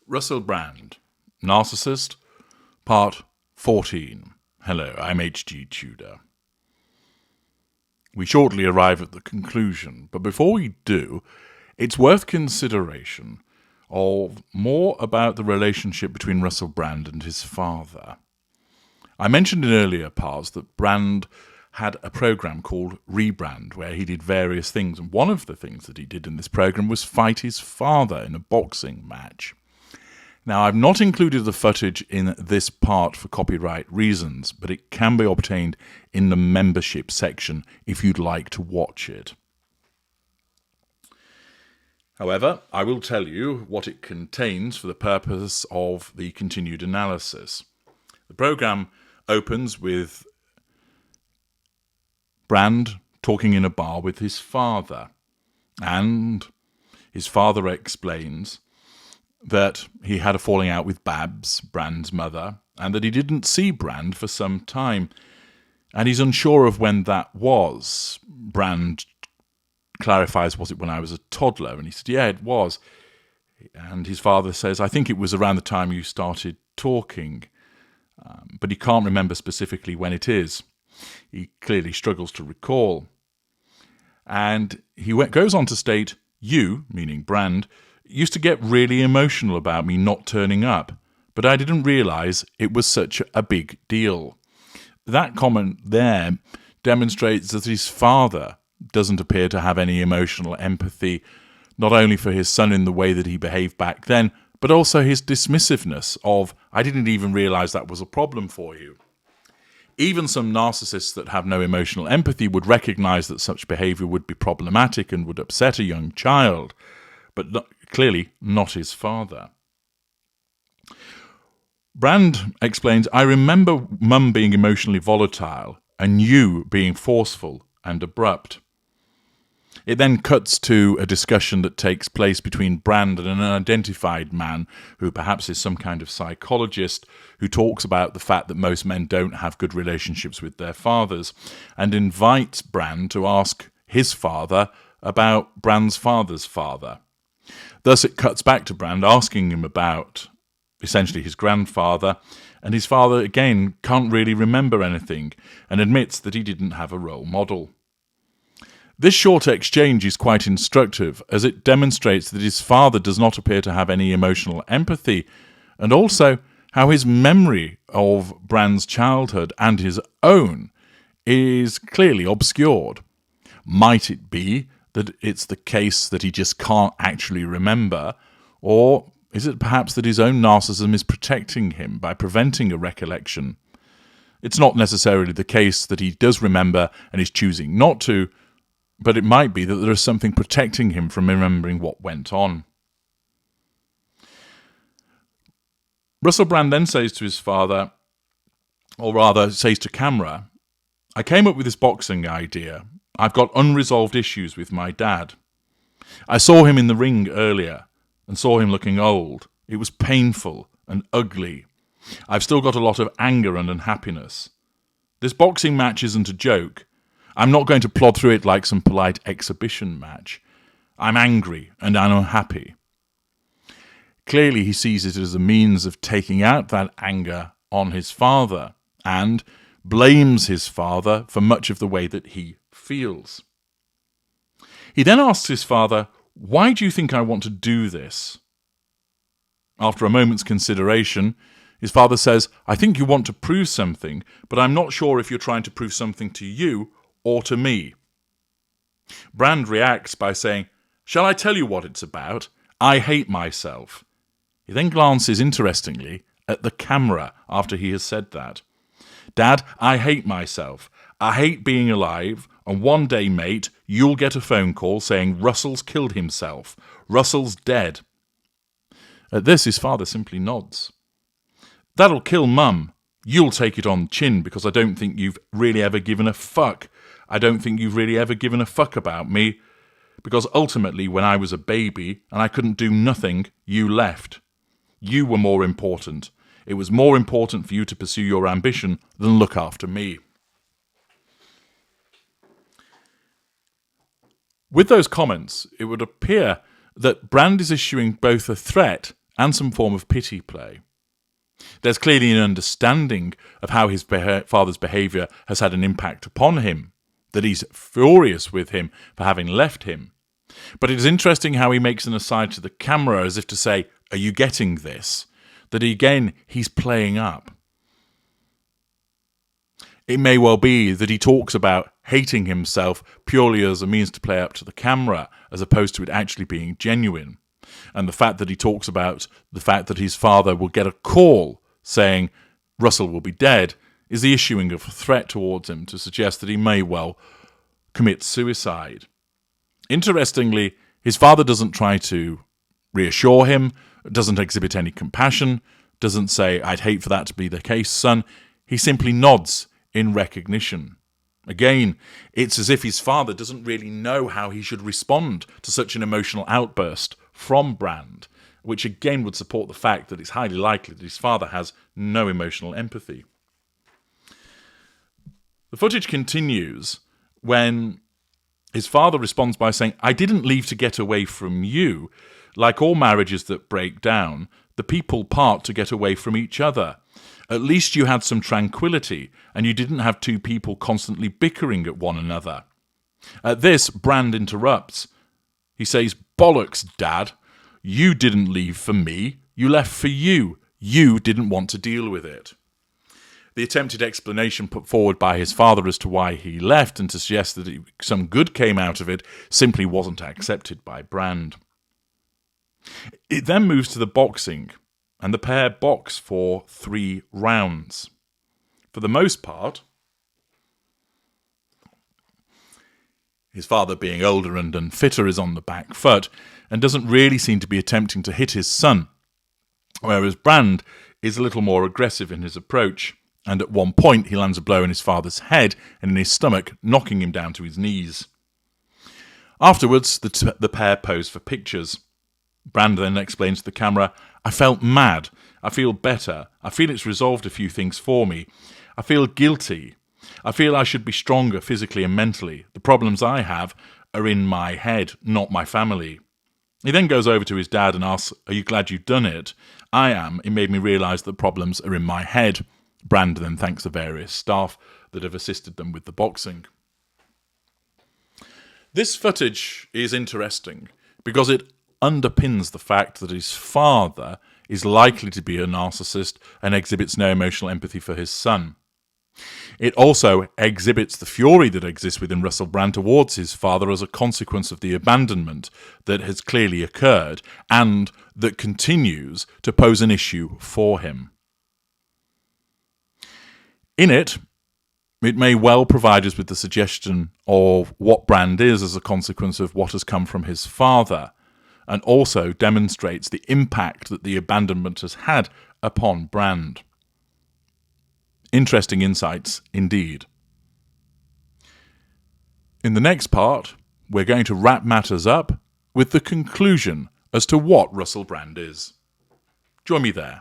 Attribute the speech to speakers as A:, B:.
A: Russell Brand, Narcissist, Part 14. Hello, I'm H.G. Tudor. We shortly arrive at the conclusion, but before we do, it's worth consideration of more about the relationship between Russell Brand and his father. I mentioned in earlier parts that Brand had a program called Rebrand, where he did various things, and one of the things that he did in this program was fight his father in a boxing match. Now, I've not included the footage in this part for copyright reasons, but it can be obtained in the membership section if you'd like to watch it. However, I will tell you what it contains for the purpose of the continued analysis. The program opens with Brand talking in a bar with his father, and his father explains that he had a falling out with Babs, Brand's mother, and that he didn't see Brand for some time, and he's unsure of when that was. Brand clarifies, was it when I was a toddler? And he said, yeah, it was. And his father says, I think it was around the time you started talking, but he can't remember specifically when it is. He clearly struggles to recall. And he goes on to state, you, meaning Brand, used to get really emotional about me not turning up, but I didn't realise it was such a big deal. That comment there demonstrates that his father doesn't appear to have any emotional empathy, not only for his son in the way that he behaved back then, but also his dismissiveness of, I didn't even realise that was a problem for you. Even some narcissists that have no emotional empathy would recognise that such behaviour would be problematic and would upset a young child, but clearly not his father. Brand explains, I remember Mum being emotionally volatile and you being forceful and abrupt. It then cuts to a discussion that takes place between Brand and an unidentified man who perhaps is some kind of psychologist who talks about the fact that most men don't have good relationships with their fathers and invites Brand to ask his father about Brand's father's father. Thus it cuts back to Brand asking him about essentially his grandfather, and his father again can't really remember anything and admits that he didn't have a role model. This short exchange is quite instructive as it demonstrates that his father does not appear to have any emotional empathy, and also how his memory of Brand's childhood and his own is clearly obscured. Might it be that it's the case that he just can't actually remember, or is it perhaps that his own narcissism is protecting him by preventing a recollection? It's not necessarily the case that he does remember and is choosing not to, but it might be that there is something protecting him from remembering what went on. Russell Brand then says to his father, or rather says to camera, I came up with this boxing idea. I've got unresolved issues with my dad. I saw him in the ring earlier and saw him looking old. It was painful and ugly. I've still got a lot of anger and unhappiness. This boxing match isn't a joke. I'm not going to plod through it like some polite exhibition match. I'm angry and I'm unhappy. Clearly he sees it as a means of taking out that anger on his father and blames his father for much of the way that he feels. He then asks his father, why do you think I want to do this? After a moment's consideration, his father says, I think you want to prove something, but I'm not sure if you're trying to prove something to you or to me. Brand reacts by saying, shall I tell you what it's about? I hate myself. He then glances interestingly at the camera after he has said that. Dad, I hate myself. I hate being alive, and one day, mate, you'll get a phone call saying Russell's killed himself. Russell's dead. At this, his father simply nods. That'll kill Mum. You'll take it on the chin because I don't think you've really ever given a fuck. I don't think you've really ever given a fuck about me, because ultimately when I was a baby and I couldn't do nothing, you left. You were more important. It was more important for you to pursue your ambition than look after me. With those comments, it would appear that Brand is issuing both a threat and some form of pity play. There's clearly an understanding of how his father's behaviour has had an impact upon him, that he's furious with him for having left him. But it is interesting how he makes an aside to the camera as if to say, are you getting this? That again, he's playing up. It may well be that he talks about hating himself purely as a means to play up to the camera, as opposed to it actually being genuine. And the fact that he talks about the fact that his father will get a call saying Russell will be dead is the issuing of a threat towards him to suggest that he may well commit suicide. Interestingly, his father doesn't try to reassure him, doesn't exhibit any compassion, doesn't say, I'd hate for that to be the case, son. He simply nods in recognition. Again, it's as if his father doesn't really know how he should respond to such an emotional outburst from Brand, which again would support the fact that it's highly likely that his father has no emotional empathy. The footage continues when his father responds by saying, I didn't leave to get away from you. Like all marriages that break down, the people part to get away from each other. At least you had some tranquility, and you didn't have two people constantly bickering at one another. At this, Brand interrupts. He says, bollocks, Dad. You didn't leave for me. You left for you. You didn't want to deal with it. The attempted explanation put forward by his father as to why he left and to suggest that some good came out of it simply wasn't accepted by Brand. It then moves to the boxing, and the pair box for 3 rounds. For the most part, his father, being older and unfitter, is on the back foot and doesn't really seem to be attempting to hit his son, whereas Brand is a little more aggressive in his approach, and at one point he lands a blow in his father's head and in his stomach, knocking him down to his knees. Afterwards, the pair pose for pictures. Brand then explains to the camera, I felt mad. I feel better. I feel it's resolved a few things for me. I feel guilty. I feel I should be stronger physically and mentally. The problems I have are in my head, not my family. He then goes over to his dad and asks, are you glad you've done it? I am. It made me realise that problems are in my head. Brand then thanks the various staff that have assisted them with the boxing. This footage is interesting because it underpins the fact that his father is likely to be a narcissist and exhibits no emotional empathy for his son. It also exhibits the fury that exists within Russell Brand towards his father as a consequence of the abandonment that has clearly occurred and that continues to pose an issue for him. In it may well provide us with the suggestion of what Brand is as a consequence of what has come from his father, and also demonstrates the impact that the abandonment has had upon Brand. Interesting insights indeed. In the next part, we're going to wrap matters up with the conclusion as to what Russell Brand is. Join me there.